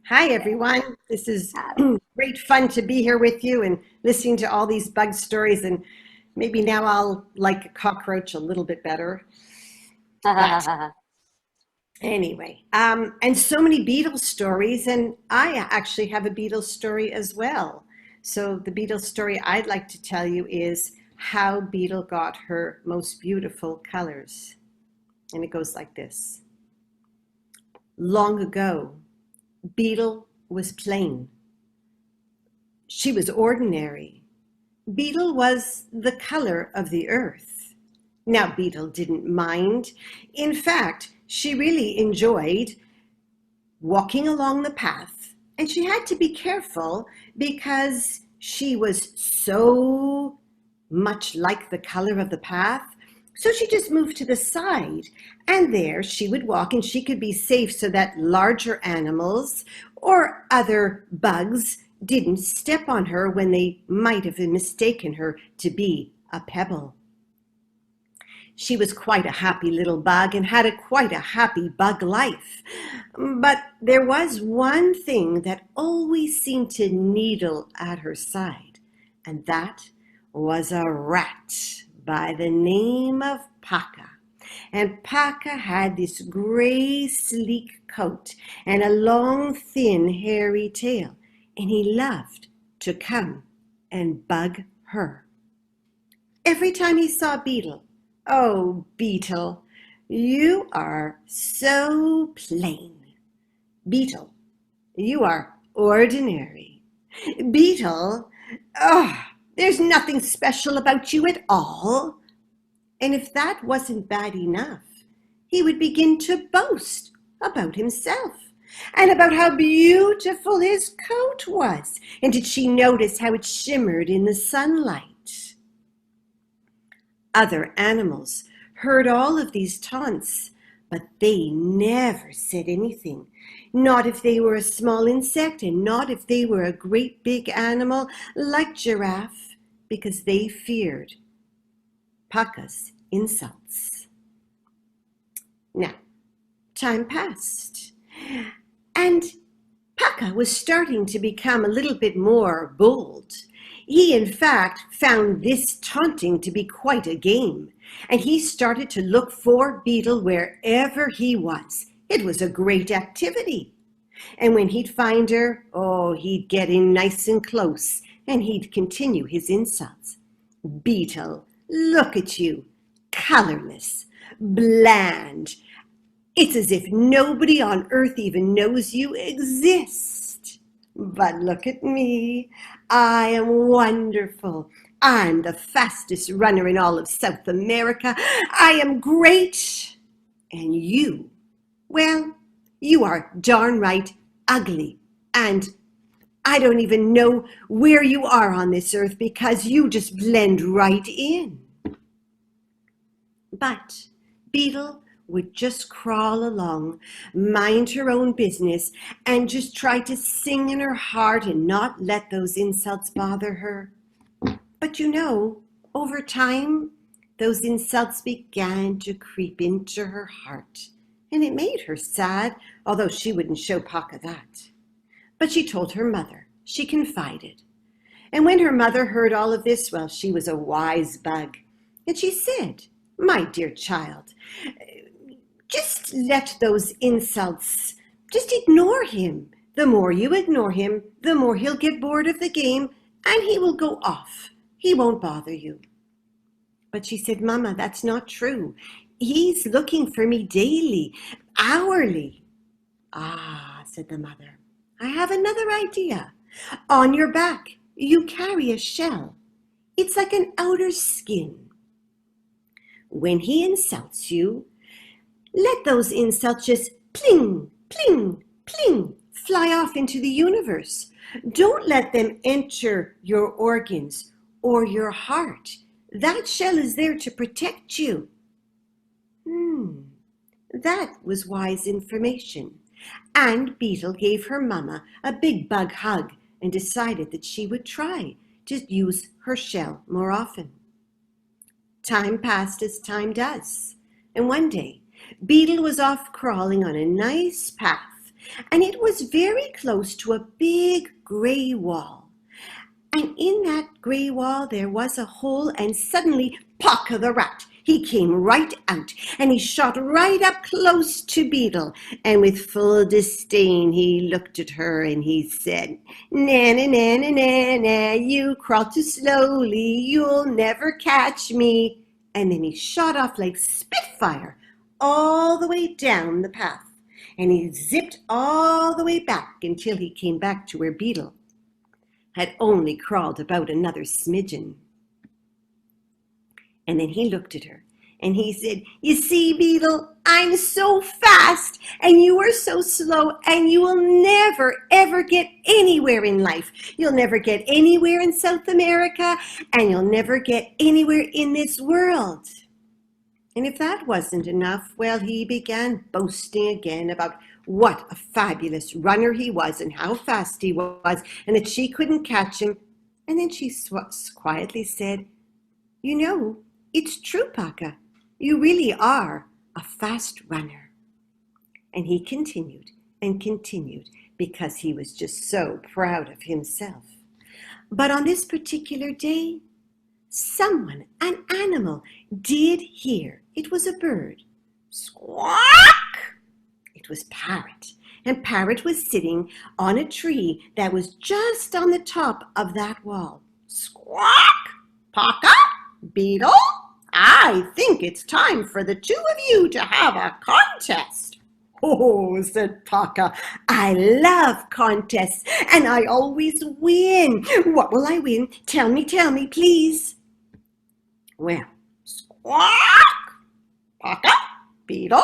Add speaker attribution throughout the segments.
Speaker 1: Hi, everyone. This is great fun to be here with you and listening to all these bug stories. And maybe now I'll like a cockroach a little bit better. But anyway, and so many Beatles stories. And I actually have a Beatles story as well. So the Beatles story I'd like to tell you is how Beetle got her most beautiful colors. And it goes like this. Long ago, Beetle was plain. She was ordinary. Beetle was the color of the earth. Now, Beetle didn't mind. In fact, she really enjoyed walking along the path, and she had to be careful because she was so much like the color of the path. So she just moved to the side, and there she would walk, and she could be safe so that larger animals or other bugs didn't step on her when they might have mistaken her to be a pebble. She was quite a happy little bug and had quite a happy bug life. But there was one thing that always seemed to needle at her side, and that was a rat by the name of Paka. And Paka had this gray, sleek coat and a long, thin, hairy tail, and he loved to come and bug her. Every time he saw Beetle, "Oh, Beetle, you are so plain. Beetle, you are ordinary. Beetle, oh, there's nothing special about you at all." And if that wasn't bad enough, he would begin to boast about himself and about how beautiful his coat was. And did she notice how it shimmered in the sunlight? Other animals heard all of these taunts, but they never said anything. Not if they were a small insect, and not if they were a great big animal like Giraffe, because they feared Paka's insults. Now, time passed, and Paka was starting to become a little bit more bold. He, in fact, found this taunting to be quite a game, and he started to look for Beetle wherever he was. It was a great activity. And when he'd find her, oh, he'd get in nice and close, and he'd continue his insults. "Beetle, look at you, colorless, bland. It's as if nobody on earth even knows you exist. But look at me. I am wonderful. I'm the fastest runner in all of South America. I am great. And you, well, you are darn right ugly. And I don't even know where you are on this earth because you just blend right in." But Beetle would just crawl along, mind her own business, and just try to sing in her heart and not let those insults bother her. But over time, those insults began to creep into her heart, and it made her sad, although she wouldn't show Paka that. But she told her mother. She confided. And when her mother heard all of this, well, she was a wise bug, and she said, "My dear child, just let those insults, just ignore him. The more you ignore him, the more he'll get bored of the game, and he will go off. He won't bother you." But she said, "Mama, that's not true. He's looking for me daily, hourly." "Ah," said the mother, "I have another idea. On your back, you carry a shell. It's like an outer skin. When he insults you, let those insults just pling, pling, pling, fly off into the universe. Don't let them enter your organs or your heart. That shell is there to protect you." That was wise information. And Beetle gave her mama a big bug hug and decided that she would try to use her shell more often. Time passed as time does, and one day Beetle was off crawling on a nice path, and it was very close to a big gray wall. And in that gray wall there was a hole, and suddenly Paka the rat, he came right out, and he shot right up close to Beetle, and with full disdain he looked at her, and he said, "Na na na na na na, you crawl too slowly, you'll never catch me." And then he shot off like Spitfire all the way down the path, and he zipped all the way back until he came back to where Beetle had only crawled about another smidgen. And then he looked at her, and he said, "You see, Beetle, I'm so fast, and you are so slow, and you will never, ever get anywhere in life. You'll never get anywhere in South America, and you'll never get anywhere in this world." And if that wasn't enough, well, he began boasting again about what a fabulous runner he was and how fast he was, and that she couldn't catch him. And then she quietly said, "You know, it's true, Paka. You really are a fast runner." And he continued and continued because he was just so proud of himself. But on this particular day, someone, an animal, did hear. It was a bird. Squawk! It was Parrot, and Parrot was sitting on a tree that was just on the top of that wall. "Squawk! Paka! Beetle! I think it's time for the two of you to have a contest." "Oh," said Paka, "I love contests, and I always win. What will I win? Tell me, please." "Well, squawk! Paka! Beetle!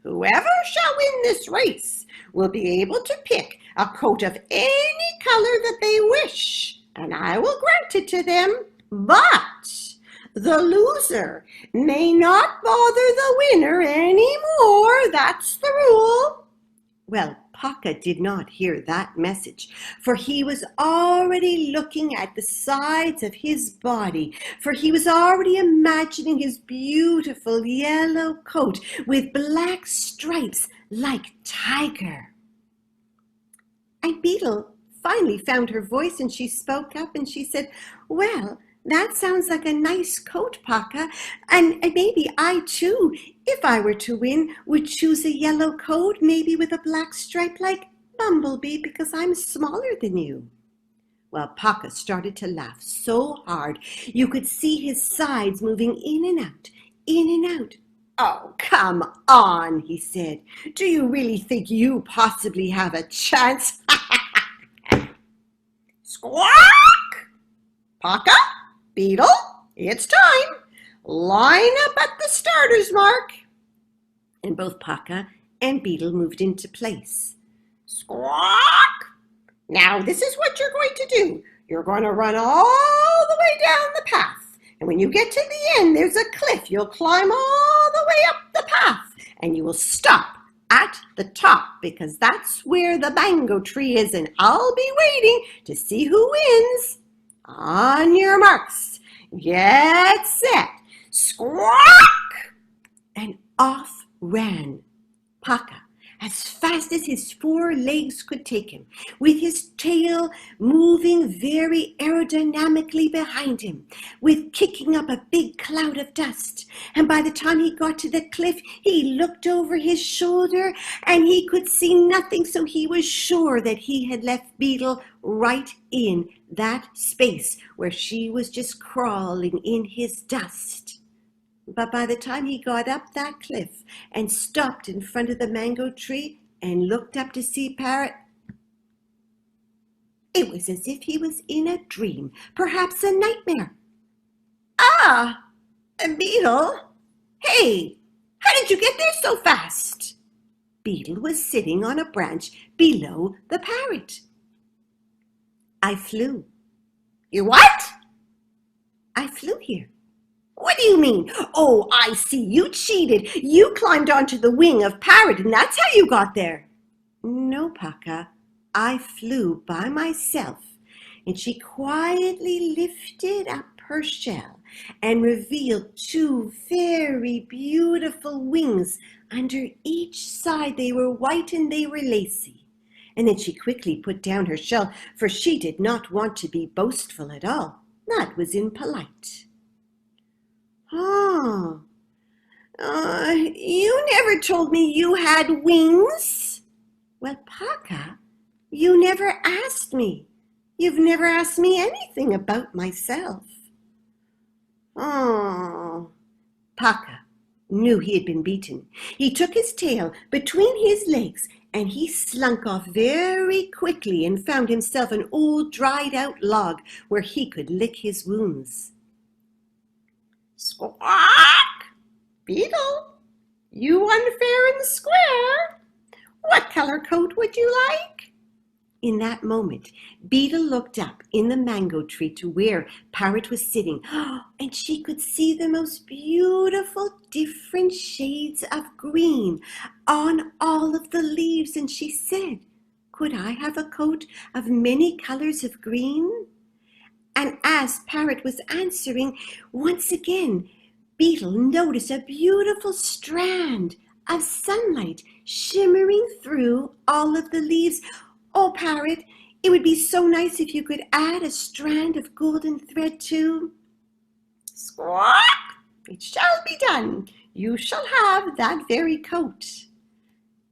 Speaker 1: Whoever shall win this race will be able to pick a coat of any color that they wish, and I will grant it to them. But the loser may not bother the winner anymore. That's the rule." Well, Paka did not hear that message, for he was already looking at the sides of his body, for he was already imagining his beautiful yellow coat with black stripes like tiger. And Beetle finally found her voice, and she spoke up, and she said, "Well, that sounds like a nice coat, Paka, and maybe I too, if I were to win, would choose a yellow coat, maybe with a black stripe like Bumblebee, because I'm smaller than you." Well, Paka started to laugh so hard you could see his sides moving in and out, in and out. "Oh, come on," he said. "Do you really think you possibly have a chance?" Squawk! "Paka! Beetle, it's time. Line up at the starter's mark." And both Paka and Beetle moved into place. Squawk! "Now this is what you're going to do. You're going to run all the way down the path. And when you get to the end, there's a cliff. You'll climb all the way up the path. And you will stop at the top, because that's where the mango tree is. And I'll be waiting to see who wins. On your marks, get set, squawk!" And off ran Paka as fast as his 4 legs could take him, with his tail moving very aerodynamically behind him, with kicking up a big cloud of dust. And by the time he got to the cliff, he looked over his shoulder, and he could see nothing, so he was sure that he had left Beetle right in that space where she was just crawling in his dust. But by the time he got up that cliff and stopped in front of the mango tree and looked up to see Parrot, it was as if he was in a dream, perhaps a nightmare. "Ah, Beetle! Hey, how did you get there so fast?" Beetle was sitting on a branch below the Parrot. "I flew." "You what?" "I flew here." "What do you mean?" "Oh, I see. You cheated. You climbed onto the wing of Parrot, and that's how you got there." "No, Paka. I flew by myself." And she quietly lifted up her shell and revealed 2 very beautiful wings. Under each side they were white and they were lacy. And then she quickly put down her shell, for she did not want to be boastful at all. That was impolite. Oh, you never told me you had wings. Well, Paka, you never asked me. You've never asked me anything about myself. Oh, Paka knew he had been beaten. He took his tail between his legs and he slunk off very quickly and found himself an old dried-out log where he could lick his wounds. Squawk! Beetle, you unfair and square. What color coat would you like? In that moment, Beetle looked up in the mango tree to where Parrot was sitting, and she could see the most beautiful different shades of green on all of the leaves, and she said, "Could I have a coat of many colors of green?" And as Parrot was answering, once again, Beetle noticed a beautiful strand of sunlight shimmering through all of the leaves. Oh, Parrot, it would be so nice if you could add a strand of golden thread too. Squawk! It shall be done. You shall have that very coat.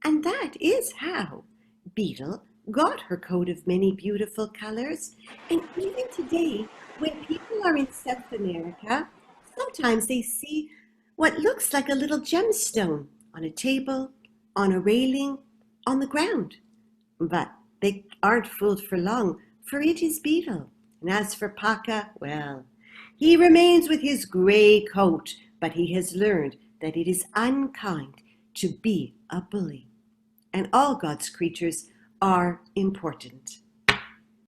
Speaker 1: And that is how Beetle got her coat of many beautiful colors. And even today, when people are in South America, sometimes they see what looks like a little gemstone on a table, on a railing, on the ground. But they aren't fooled for long, for it is Beetle. And as for Paka, well, he remains with his gray coat, but he has learned that it is unkind to be a bully. And all God's creatures are important.